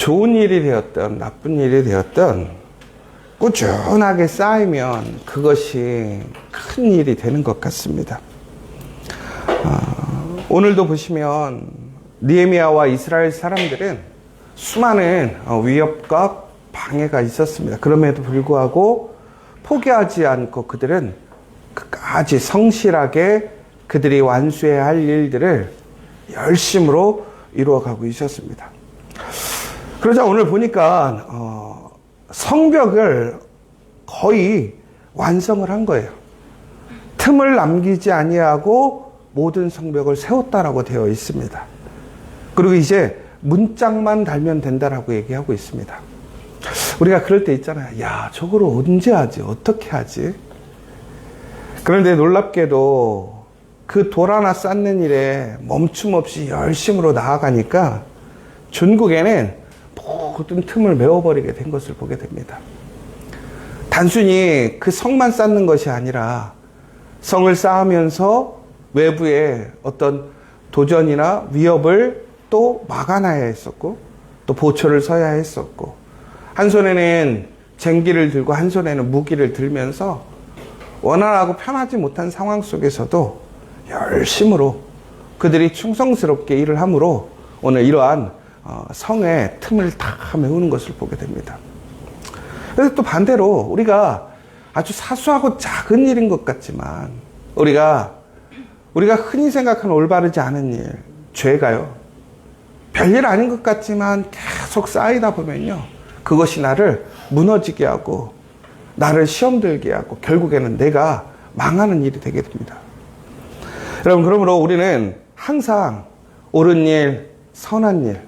좋은 일이 되었던 나쁜 일이 되었던 꾸준하게 쌓이면 그것이 큰 일이 되는 것 같습니다. 오늘도 보시면 느헤미야와 이스라엘 사람들은 수많은 위협과 방해가 있었습니다. 그럼에도 불구하고 포기하지 않고 그들은 끝까지 성실하게 그들이 완수해야 할 일들을 열심으로 이루어가고 있었습니다. 그러자 오늘 보니까 성벽을 거의 완성을 한 거예요. 틈을 남기지 아니하고 모든 성벽을 세웠다라고 되어 있습니다. 그리고 이제 문짝만 달면 된다라고 얘기하고 있습니다. 우리가 그럴 때 있잖아요. 야, 저거를 언제 하지? 어떻게 하지? 그런데 놀랍게도 그 돌 하나 쌓는 일에 멈춤 없이 열심으로 나아가니까 전국에는 모든 틈을 메워버리게 된 것을 보게 됩니다. 단순히 그 성만 쌓는 것이 아니라 성을 쌓으면서 외부에 어떤 도전이나 위협을 또 막아놔야 했었고 또 보초를 서야 했었고 한 손에는 쟁기를 들고 한 손에는 무기를 들면서 원활하고 편하지 못한 상황 속에서도 열심으로 그들이 충성스럽게 일을 함으로 오늘 이러한 성의 틈을 다 메우는 것을 보게 됩니다. 그래서 또 반대로 우리가 아주 사소하고 작은 일인 것 같지만 우리가 흔히 생각하는 올바르지 않은 일, 죄가요. 별일 아닌 것 같지만 계속 쌓이다 보면요. 그것이 나를 무너지게 하고 나를 시험 들게 하고 결국에는 내가 망하는 일이 되게 됩니다. 여러분, 그러므로 우리는 항상 옳은 일, 선한 일,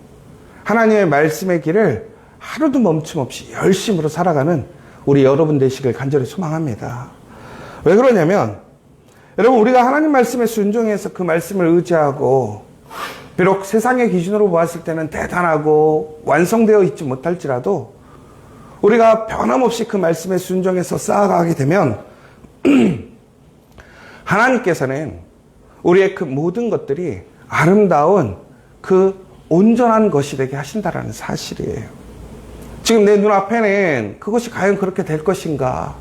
하나님의 말씀의 길을 하루도 멈춤 없이 열심으로 살아가는 우리 여러분 되시길 간절히 소망합니다. 왜 그러냐면 여러분, 우리가 하나님 말씀에 순종해서 그 말씀을 의지하고 비록 세상의 기준으로 보았을 때는 대단하고 완성되어 있지 못할지라도 우리가 변함없이 그 말씀에 순종해서 쌓아가게 되면 하나님께서는 우리의 그 모든 것들이 아름다운 그 온전한 것이 되게 하신다라는 사실이에요. 지금 내 눈앞에는 그것이 과연 그렇게 될 것인가,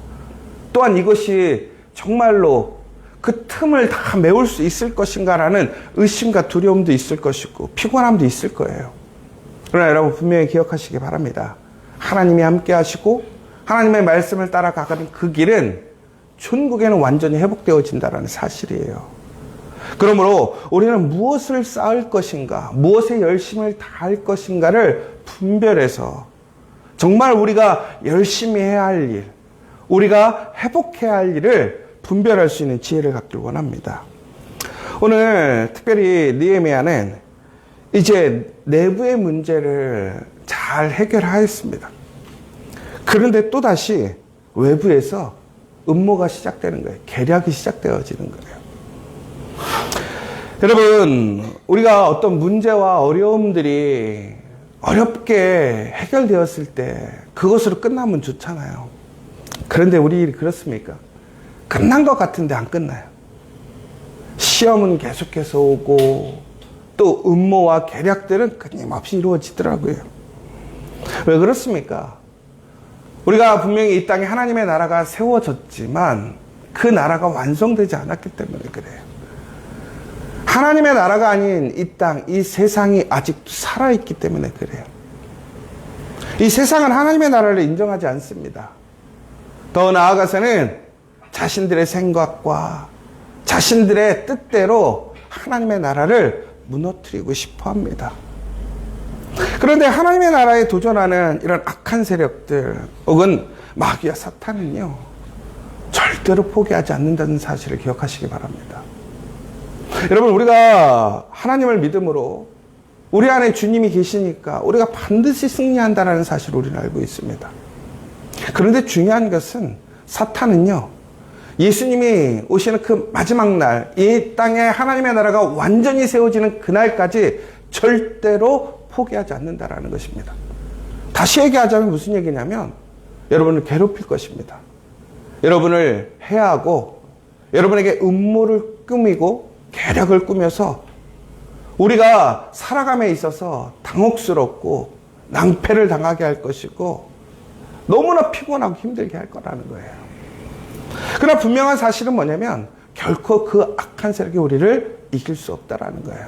또한 이것이 정말로 그 틈을 다 메울 수 있을 것인가라는 의심과 두려움도 있을 것이고 피곤함도 있을 거예요. 그러나 여러분 분명히 기억하시기 바랍니다. 하나님이 함께 하시고 하나님의 말씀을 따라가는 그 길은 천국에는 완전히 회복되어진다는 사실이에요. 그러므로 우리는 무엇을 쌓을 것인가, 무엇에 열심을 다할 것인가를 분별해서 정말 우리가 열심히 해야 할 일, 우리가 회복해야 할 일을 분별할 수 있는 지혜를 갖길 원합니다. 오늘 특별히 느헤미야는 이제 내부의 문제를 잘 해결하였습니다. 그런데 또다시 외부에서 음모가 시작되는 거예요. 계략이 시작되어지는 거예요. 여러분, 우리가 어떤 문제와 어려움들이 어렵게 해결되었을 때 그것으로 끝나면 좋잖아요. 그런데 우리 일이 그렇습니까? 끝난 것 같은데 안 끝나요. 시험은 계속해서 오고 또 음모와 계략들은 끊임없이 이루어지더라고요. 왜 그렇습니까? 우리가 분명히 이 땅에 하나님의 나라가 세워졌지만 그 나라가 완성되지 않았기 때문에 그래요. 하나님의 나라가 아닌 이 땅, 이 세상이 아직도 살아있기 때문에 그래요. 이 세상은 하나님의 나라를 인정하지 않습니다. 더 나아가서는 자신들의 생각과 자신들의 뜻대로 하나님의 나라를 무너뜨리고 싶어 합니다. 그런데 하나님의 나라에 도전하는 이런 악한 세력들 혹은 마귀와 사탄은요, 절대로 포기하지 않는다는 사실을 기억하시기 바랍니다. 여러분, 우리가 하나님을 믿음으로 우리 안에 주님이 계시니까 우리가 반드시 승리한다는 사실을 우리는 알고 있습니다. 그런데 중요한 것은 사탄은요, 예수님이 오시는 그 마지막 날, 이 땅에 하나님의 나라가 완전히 세워지는 그날까지 절대로 포기하지 않는다라는 것입니다. 다시 얘기하자면 무슨 얘기냐면 여러분을 괴롭힐 것입니다. 여러분을 해하고 여러분에게 음모를 꾸미고 계략을 꾸며서 우리가 살아감에 있어서 당혹스럽고 낭패를 당하게 할 것이고 너무나 피곤하고 힘들게 할 거라는 거예요. 그러나 분명한 사실은 뭐냐면 결코 그 악한 세력이 우리를 이길 수 없다라는 거예요.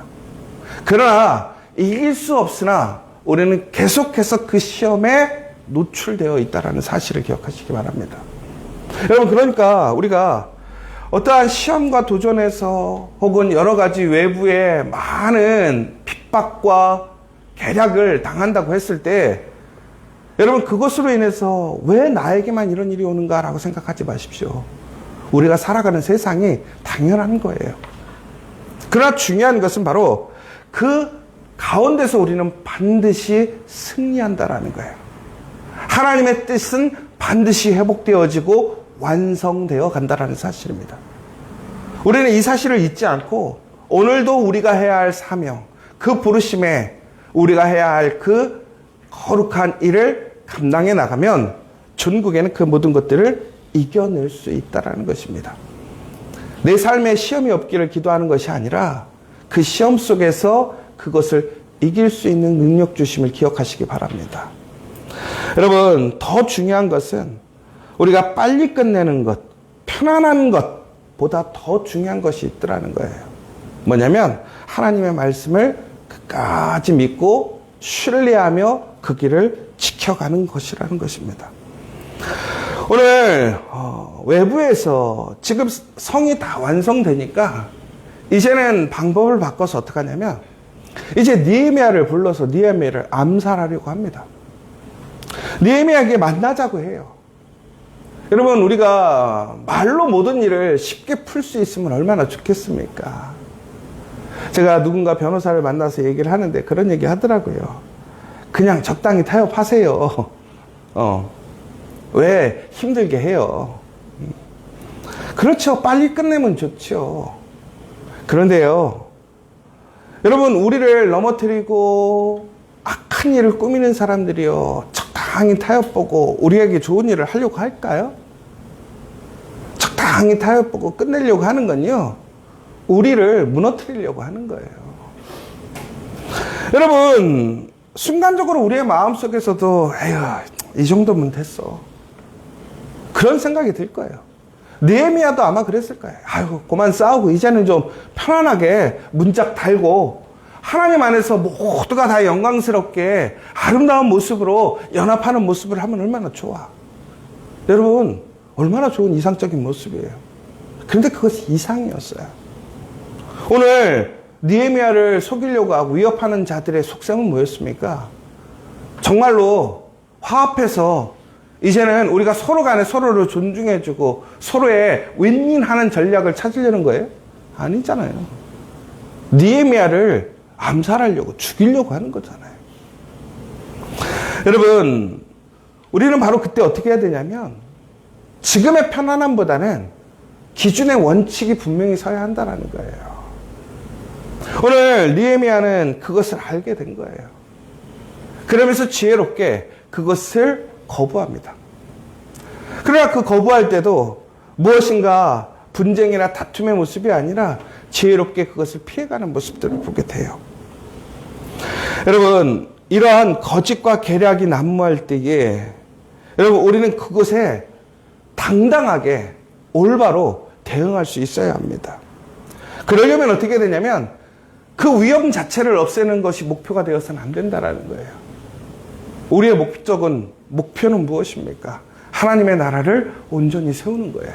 그러나 이길 수 없으나 우리는 계속해서 그 시험에 노출되어 있다는 사실을 기억하시기 바랍니다. 여러분, 그러니까 우리가 어떠한 시험과 도전에서 혹은 여러 가지 외부의 많은 핍박과 계략을 당한다고 했을 때 여러분, 그것으로 인해서 왜 나에게만 이런 일이 오는가라고 생각하지 마십시오. 우리가 살아가는 세상이 당연한 거예요. 그러나 중요한 것은 바로 그 가운데서 우리는 반드시 승리한다라는 거예요. 하나님의 뜻은 반드시 회복되어지고 완성되어 간다라는 사실입니다. 우리는 이 사실을 잊지 않고 오늘도 우리가 해야 할 사명, 그 부르심에 우리가 해야 할 그 거룩한 일을 감당해 나가면 전국에는 그 모든 것들을 이겨낼 수 있다는 것입니다. 내 삶에 시험이 없기를 기도하는 것이 아니라 그 시험 속에서 그것을 이길 수 있는 능력 주심을 기억하시기 바랍니다. 여러분, 더 중요한 것은 우리가 빨리 끝내는 것, 편안한 것보다 더 중요한 것이 있더라는 거예요. 뭐냐면 하나님의 말씀을 끝까지 믿고 신뢰하며 그 길을 지켜가는 것이라는 것입니다. 오늘 외부에서 지금 성이 다 완성되니까 이제는 방법을 바꿔서 어떻게 하냐면 이제 느헤미야를 불러서 느헤미야를 암살하려고 합니다. 느헤미야에게 만나자고 해요. 여러분, 우리가 말로 모든 일을 쉽게 풀 수 있으면 얼마나 좋겠습니까? 제가 누군가 변호사를 만나서 얘기를 하는데 그런 얘기 하더라고요. 그냥 적당히 타협하세요. 왜 힘들게 해요? 그렇죠. 빨리 끝내면 좋죠. 그런데요, 여러분, 우리를 넘어뜨리고 악한 일을 꾸미는 사람들이요, 적당히 타협보고 우리에게 좋은 일을 하려고 할까요? 적당히 타협보고 끝내려고 하는 건요, 우리를 무너뜨리려고 하는 거예요. 여러분, 순간적으로 우리의 마음속에서도 에휴, 이 정도면 됐어, 그런 생각이 들 거예요. 느헤미야도 아마 그랬을 거예요. 아이고, 그만 싸우고 이제는 좀 편안하게 문짝 달고 하나님 안에서 모두가 다 영광스럽게 아름다운 모습으로 연합하는 모습을 하면 얼마나 좋아. 여러분, 얼마나 좋은 이상적인 모습이에요. 그런데 그것이 이상이었어요. 오늘 느헤미야를 속이려고 하고 위협하는 자들의 속셈은 뭐였습니까? 정말로 화합해서 이제는 우리가 서로 간에 서로를 존중해주고 서로의 윈윈하는 전략을 찾으려는 거예요? 아니잖아요. 느헤미야를 암살하려고, 죽이려고 하는 거잖아요. 여러분, 우리는 바로 그때 어떻게 해야 되냐면 지금의 편안함보다는 기준의 원칙이 분명히 서야 한다는 거예요. 오늘 느헤미야는 그것을 알게 된 거예요. 그러면서 지혜롭게 그것을 거부합니다. 그러나 그 거부할 때도 무엇인가 분쟁이나 다툼의 모습이 아니라 지혜롭게 그것을 피해가는 모습들을 보게 돼요. 여러분, 이러한 거짓과 계략이 난무할 때에 여러분, 우리는 그것에 당당하게 올바로 대응할 수 있어야 합니다. 그러려면 어떻게 되냐면 그 위험 자체를 없애는 것이 목표가 되어서는 안 된다는 거예요. 우리의 목표는 무엇입니까? 하나님의 나라를 온전히 세우는 거예요.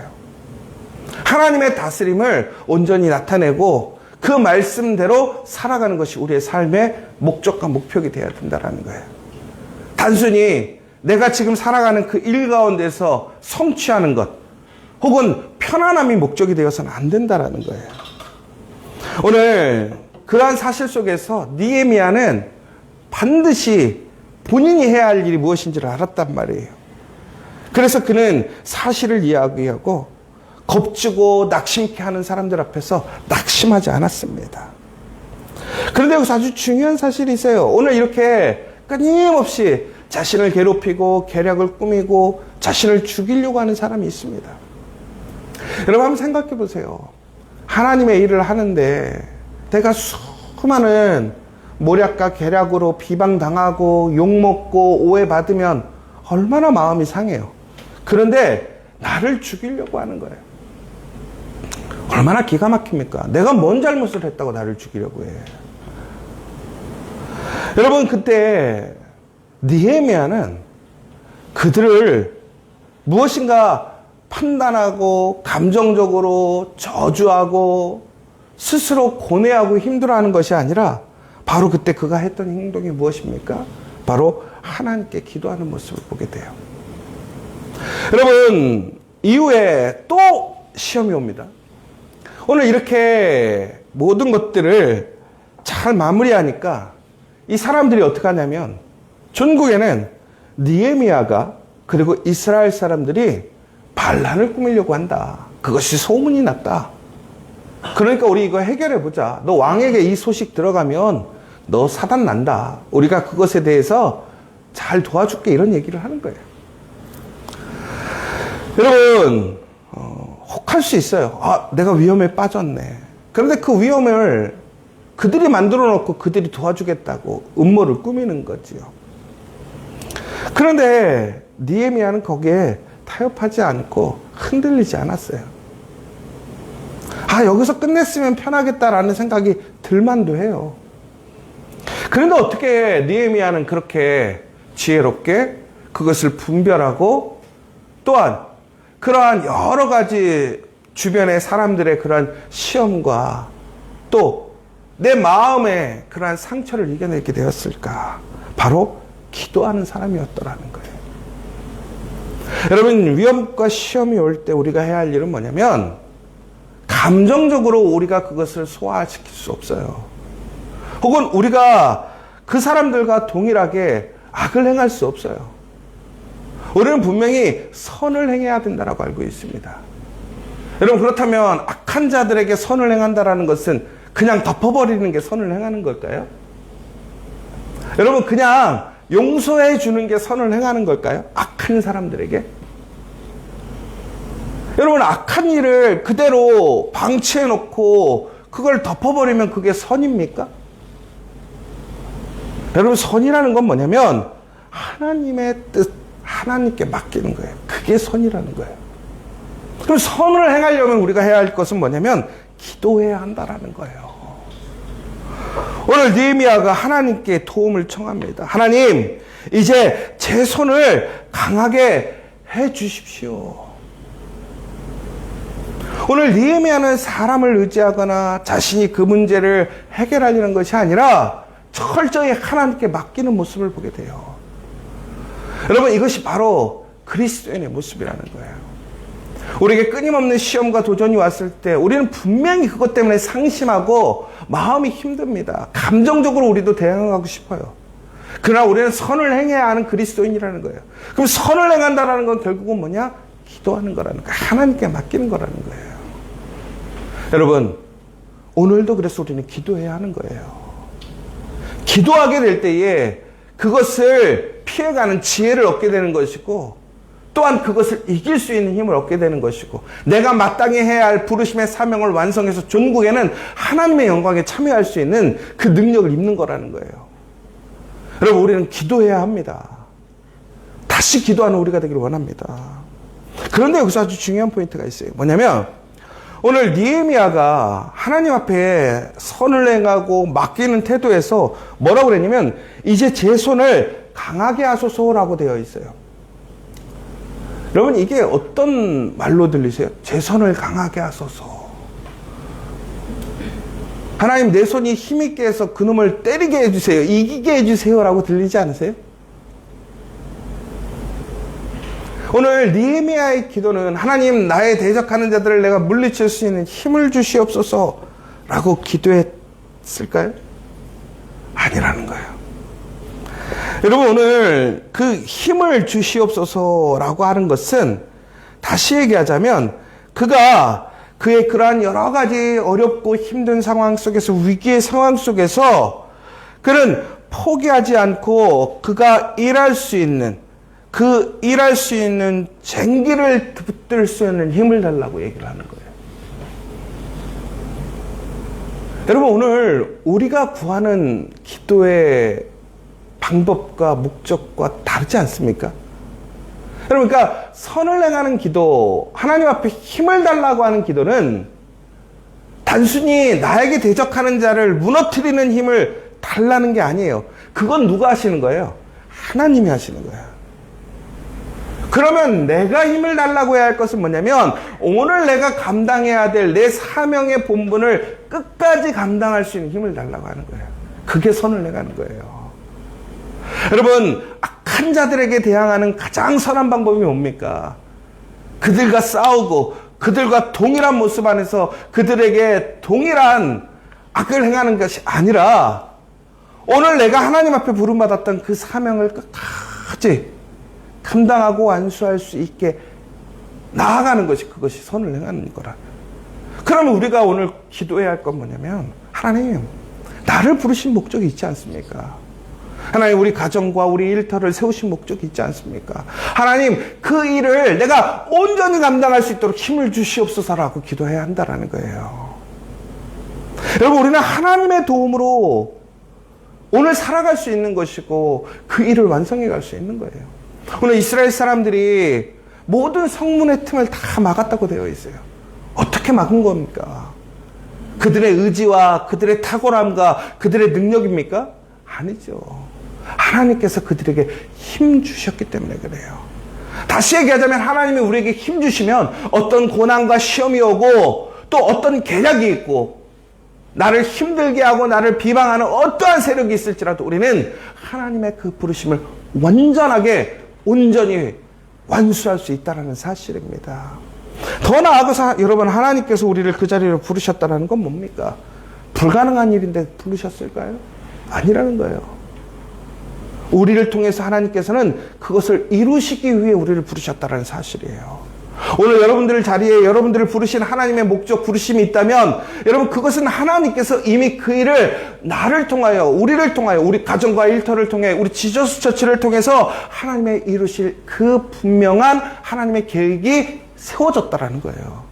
하나님의 다스림을 온전히 나타내고 그 말씀대로 살아가는 것이 우리의 삶의 목적과 목표가 되어야 된다는 거예요. 단순히 내가 지금 살아가는 그 일 가운데서 성취하는 것 혹은 편안함이 목적이 되어서는 안 된다는 거예요. 오늘 그러한 사실 속에서 느헤미야는 반드시 본인이 해야 할 일이 무엇인지를 알았단 말이에요. 그래서 그는 사실을 이야기하고 겁주고 낙심케 하는 사람들 앞에서 낙심하지 않았습니다. 그런데 여기서 아주 중요한 사실이 있어요. 오늘 이렇게 끊임없이 자신을 괴롭히고 계략을 꾸미고 자신을 죽이려고 하는 사람이 있습니다. 여러분, 한번 생각해 보세요. 하나님의 일을 하는데 내가 수많은 모략과 계략으로 비방당하고 욕먹고 오해받으면 얼마나 마음이 상해요. 그런데 나를 죽이려고 하는 거예요. 얼마나 기가 막힙니까? 내가 뭔 잘못을 했다고 나를 죽이려고 해. 여러분, 그때 느헤미야는 그들을 무엇인가 판단하고 감정적으로 저주하고 스스로 고뇌하고 힘들어하는 것이 아니라 바로 그때 그가 했던 행동이 무엇입니까? 바로 하나님께 기도하는 모습을 보게 돼요. 여러분, 이후에 또 시험이 옵니다. 오늘 이렇게 모든 것들을 잘 마무리하니까 이 사람들이 어떻게 하냐면 전국에는 느헤미야가 그리고 이스라엘 사람들이 반란을 꾸미려고 한다. 그것이 소문이 났다. 그러니까 우리 이거 해결해 보자. 너 왕에게 이 소식 들어가면 너 사단 난다. 우리가 그것에 대해서 잘 도와줄게. 이런 얘기를 하는 거예요. 여러분, 혹할 수 있어요. 아, 내가 위험에 빠졌네. 그런데 그 위험을 그들이 만들어 놓고 그들이 도와주겠다고 음모를 꾸미는 거지요. 그런데 느헤미야는 거기에 타협하지 않고 흔들리지 않았어요. 아, 여기서 끝냈으면 편하겠다라는 생각이 들만도 해요. 그런데 어떻게 느헤미야는 그렇게 지혜롭게 그것을 분별하고 또한 그러한 여러 가지 주변의 사람들의 그러한 시험과 또 내 마음의 그러한 상처를 이겨내게 되었을까? 바로 기도하는 사람이었더라는 거예요. 여러분, 위험과 시험이 올 때 우리가 해야 할 일은 뭐냐면 감정적으로 우리가 그것을 소화시킬 수 없어요. 혹은 우리가 그 사람들과 동일하게 악을 행할 수 없어요. 우리는 분명히 선을 행해야 된다고 알고 있습니다. 여러분, 그렇다면 악한 자들에게 선을 행한다는 것은 그냥 덮어버리는 게 선을 행하는 걸까요? 여러분, 그냥 용서해 주는 게 선을 행하는 걸까요? 악한 사람들에게? 여러분, 악한 일을 그대로 방치해 놓고 그걸 덮어버리면 그게 선입니까? 여러분, 선이라는 건 뭐냐면 하나님의 뜻, 하나님께 맡기는 거예요. 그게 선이라는 거예요. 그럼 선을 행하려면 우리가 해야 할 것은 뭐냐면 기도해야 한다라는 거예요. 오늘 느헤미야가 하나님께 도움을 청합니다. 하나님, 이제 제 손을 강하게 해 주십시오. 오늘 느헤미야는 사람을 의지하거나 자신이 그 문제를 해결하려는 것이 아니라 철저히 하나님께 맡기는 모습을 보게 돼요. 여러분, 이것이 바로 그리스도인의 모습이라는 거예요. 우리에게 끊임없는 시험과 도전이 왔을 때 우리는 분명히 그것 때문에 상심하고 마음이 힘듭니다. 감정적으로 우리도 대응하고 싶어요. 그러나 우리는 선을 행해야 하는 그리스도인이라는 거예요. 그럼 선을 행한다는 건 결국은 뭐냐? 기도하는 거라는 거예요. 하나님께 맡기는 거라는 거예요. 여러분, 오늘도 그래서 우리는 기도해야 하는 거예요. 기도하게 될 때에 그것을 피해가는 지혜를 얻게 되는 것이고 또한 그것을 이길 수 있는 힘을 얻게 되는 것이고 내가 마땅히 해야 할 부르심의 사명을 완성해서 전국에는 하나님의 영광에 참여할 수 있는 그 능력을 입는 거라는 거예요. 여러분, 우리는 기도해야 합니다. 다시 기도하는 우리가 되기를 원합니다. 그런데 여기서 아주 중요한 포인트가 있어요. 뭐냐면 오늘 느헤미야가 하나님 앞에 선을 행하고 맡기는 태도에서 뭐라고 그랬냐면 이제 제 손을 강하게 하소서라고 되어 있어요. 여러분, 이게 어떤 말로 들리세요? 제 손을 강하게 하소서. 하나님, 내 손이 힘있게 해서 그놈을 때리게 해주세요. 이기게 해주세요라고 들리지 않으세요? 오늘 느헤미야의 기도는 하나님, 나의 대적하는 자들을 내가 물리칠 수 있는 힘을 주시옵소서라고 기도했을까요? 아니라는 거예요. 여러분, 오늘 그 힘을 주시옵소서라고 하는 것은 다시 얘기하자면 그가 그의 그러한 여러 가지 어렵고 힘든 상황 속에서 위기의 상황 속에서 그는 포기하지 않고 그가 일할 수 있는 그 일할 수 있는 쟁기를 붙들 수 있는 힘을 달라고 얘기를 하는 거예요. 여러분, 오늘 우리가 구하는 기도의 방법과 목적과 다르지 않습니까? 여러분, 그러니까 선을 행하는 기도, 하나님 앞에 힘을 달라고 하는 기도는 단순히 나에게 대적하는 자를 무너뜨리는 힘을 달라는 게 아니에요. 그건 누가 하시는 거예요? 하나님이 하시는 거예요. 그러면 내가 힘을 달라고 해야 할 것은 뭐냐면, 오늘 내가 감당해야 될 내 사명의 본분을 끝까지 감당할 수 있는 힘을 달라고 하는 거예요. 그게 선을 행하는 거예요. 여러분, 악한 자들에게 대항하는 가장 선한 방법이 뭡니까? 그들과 싸우고 그들과 동일한 모습 안에서 그들에게 동일한 악을 행하는 것이 아니라, 오늘 내가 하나님 앞에 부름받았던 그 사명을 끝까지 감당하고 완수할 수 있게 나아가는 것이, 그것이 선을 행하는 거라. 그러면 우리가 오늘 기도해야 할 건 뭐냐면, 하나님, 나를 부르신 목적이 있지 않습니까? 하나님, 우리 가정과 우리 일터를 세우신 목적이 있지 않습니까? 하나님, 그 일을 내가 온전히 감당할 수 있도록 힘을 주시옵소서라고 기도해야 한다는 거예요. 여러분, 우리는 하나님의 도움으로 오늘 살아갈 수 있는 것이고, 그 일을 완성해 갈 수 있는 거예요. 오늘 이스라엘 사람들이 모든 성문의 틈을 다 막았다고 되어 있어요. 어떻게 막은 겁니까? 그들의 의지와 그들의 탁월함과 그들의 능력입니까? 아니죠. 하나님께서 그들에게 힘 주셨기 때문에 그래요. 다시 얘기하자면, 하나님이 우리에게 힘 주시면 어떤 고난과 시험이 오고 또 어떤 계략이 있고 나를 힘들게 하고 나를 비방하는 어떠한 세력이 있을지라도 우리는 하나님의 그 부르심을 완전하게 온전히 완수할 수 있다는 사실입니다. 더 나아가서 여러분, 하나님께서 우리를 그 자리로 부르셨다는 건 뭡니까? 불가능한 일인데 부르셨을까요? 아니라는 거예요. 우리를 통해서 하나님께서는 그것을 이루시기 위해 우리를 부르셨다는 사실이에요. 오늘 여러분들 자리에 여러분들을 부르신 하나님의 목적, 부르심이 있다면, 여러분, 그것은 하나님께서 이미 그 일을 나를 통하여, 우리를 통하여, 우리 가정과 일터를 통해, 우리 지저스 처치를 통해서 하나님의 이루실 그 분명한 하나님의 계획이 세워졌다라는 거예요.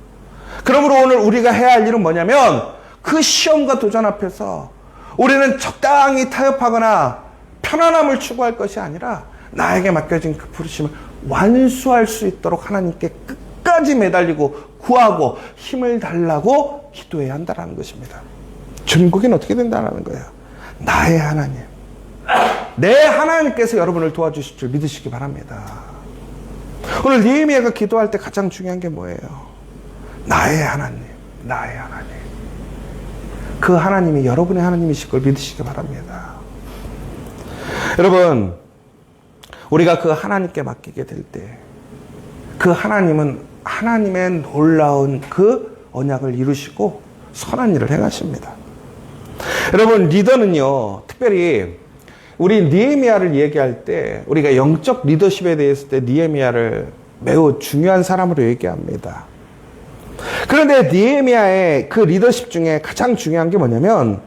그러므로 오늘 우리가 해야 할 일은 뭐냐면, 그 시험과 도전 앞에서 우리는 적당히 타협하거나 편안함을 추구할 것이 아니라, 나에게 맡겨진 그 부르심을 완수할 수 있도록 하나님께 끝까지 매달리고 구하고 힘을 달라고 기도해야 한다는 것입니다. 중국인 어떻게 된다는 거예요? 나의 하나님, 내 하나님께서 여러분을 도와주실 줄 믿으시기 바랍니다. 오늘 느헤미야가 기도할 때 가장 중요한 게 뭐예요? 나의 하나님, 나의 하나님. 그 하나님이 여러분의 하나님이실 걸 믿으시기 바랍니다. 여러분, 우리가 그 하나님께 맡기게 될 때, 그 하나님은 하나님의 놀라운 그 언약을 이루시고 선한 일을 행하십니다. 여러분, 리더는요, 특별히 우리 느헤미야를 얘기할 때, 우리가 영적 리더십에 대해서 때 느헤미야를 매우 중요한 사람으로 얘기합니다. 그런데 느헤미야의 그 리더십 중에 가장 중요한 게 뭐냐면,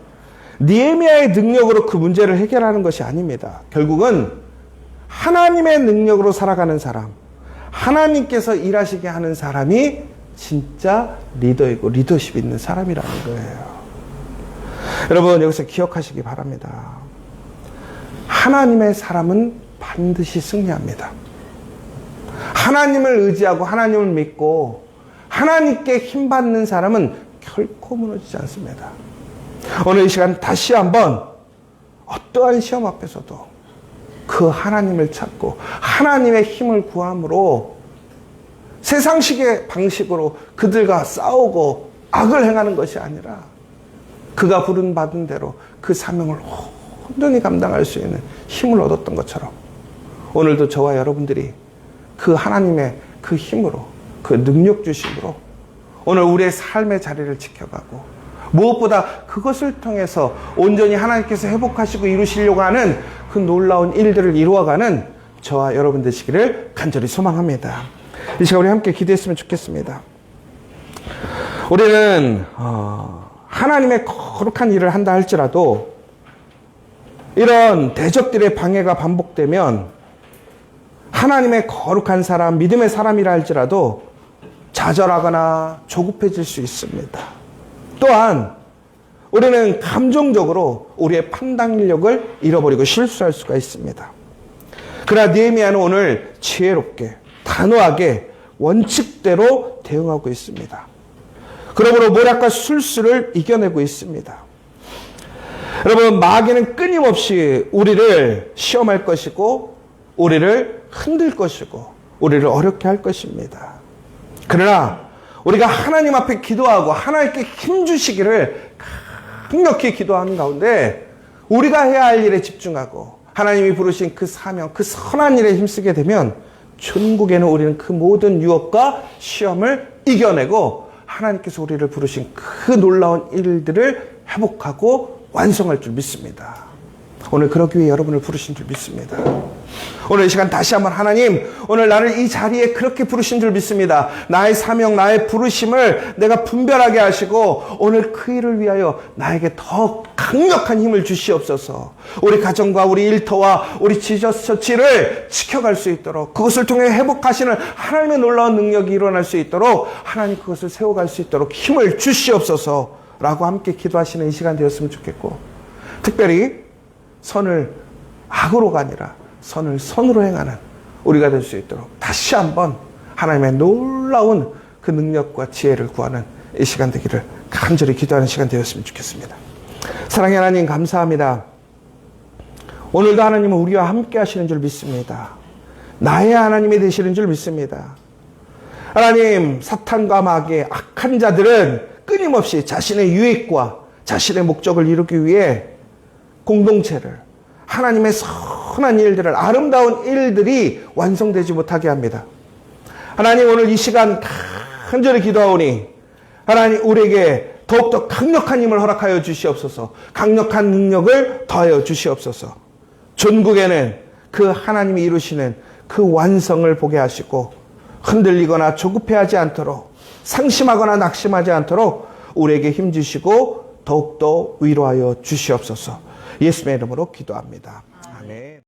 느헤미야의 능력으로 그 문제를 해결하는 것이 아닙니다. 결국은 하나님의 능력으로 살아가는 사람, 하나님께서 일하시게 하는 사람이 진짜 리더이고 리더십 있는 사람이라는 거예요. 여러분, 여기서 기억하시기 바랍니다. 하나님의 사람은 반드시 승리합니다. 하나님을 의지하고 하나님을 믿고 하나님께 힘받는 사람은 결코 무너지지 않습니다. 오늘 이 시간 다시 한번 어떠한 시험 앞에서도 그 하나님을 찾고 하나님의 힘을 구함으로 세상식의 방식으로 그들과 싸우고 악을 행하는 것이 아니라, 그가 부름받은 대로 그 사명을 온전히 감당할 수 있는 힘을 얻었던 것처럼, 오늘도 저와 여러분들이 그 하나님의 그 힘으로, 그 능력 주심으로 오늘 우리의 삶의 자리를 지켜가고, 무엇보다 그것을 통해서 온전히 하나님께서 회복하시고 이루시려고 하는 그 놀라운 일들을 이루어가는 저와 여러분 되시기를 간절히 소망합니다. 이 시간 우리 함께 기도했으면 좋겠습니다. 우리는 하나님의 거룩한 일을 한다 할지라도 이런 대적들의 방해가 반복되면 하나님의 거룩한 사람, 믿음의 사람이라 할지라도 좌절하거나 조급해질 수 있습니다. 또한 우리는 감정적으로 우리의 판단력을 잃어버리고 실수할 수가 있습니다. 그러나 느헤미야는 오늘 지혜롭게, 단호하게, 원칙대로 대응하고 있습니다. 그러므로 모략과 술수를 이겨내고 있습니다. 여러분, 마귀는 끊임없이 우리를 시험할 것이고 우리를 흔들 것이고 우리를 어렵게 할 것입니다. 그러나 우리가 하나님 앞에 기도하고 하나님께 힘주시기를 강력히 기도하는 가운데 우리가 해야 할 일에 집중하고 하나님이 부르신 그 사명, 그 선한 일에 힘쓰게 되면 천국에는 우리는 그 모든 유혹과 시험을 이겨내고 하나님께서 우리를 부르신 그 놀라운 일들을 회복하고 완성할 줄 믿습니다. 오늘 그러기 위해 여러분을 부르신 줄 믿습니다. 오늘 이 시간 다시 한번 하나님, 오늘 나를 이 자리에 그렇게 부르신 줄 믿습니다. 나의 사명, 나의 부르심을 내가 분별하게 하시고 오늘 그 일을 위하여 나에게 더 강력한 힘을 주시옵소서. 우리 가정과 우리 일터와 우리 지저스처치를 지켜갈 수 있도록, 그것을 통해 회복하시는 하나님의 놀라운 능력이 일어날 수 있도록 하나님 그것을 세워갈 수 있도록 힘을 주시옵소서 라고 함께 기도하시는 이 시간 되었으면 좋겠고, 특별히 선을 악으로가 아니라 선을 선으로 행하는 우리가 될 수 있도록 다시 한번 하나님의 놀라운 그 능력과 지혜를 구하는 이 시간 되기를 간절히 기도하는 시간 되었으면 좋겠습니다. 사랑의 하나님, 감사합니다. 오늘도 하나님은 우리와 함께 하시는 줄 믿습니다. 나의 하나님이 되시는 줄 믿습니다. 하나님, 사탄과 마귀의 악한 자들은 끊임없이 자신의 유익과 자신의 목적을 이루기 위해 공동체를, 하나님의 선한 일들을, 아름다운 일들이 완성되지 못하게 합니다. 하나님, 오늘 이 시간 간절히 기도하오니 하나님 우리에게 더욱더 강력한 힘을 허락하여 주시옵소서. 강력한 능력을 더하여 주시옵소서. 전국에는 그 하나님이 이루시는 그 완성을 보게 하시고 흔들리거나 조급해하지 않도록, 상심하거나 낙심하지 않도록 우리에게 힘주시고 더욱더 위로하여 주시옵소서. 예수님의 이름으로 기도합니다. 아멘.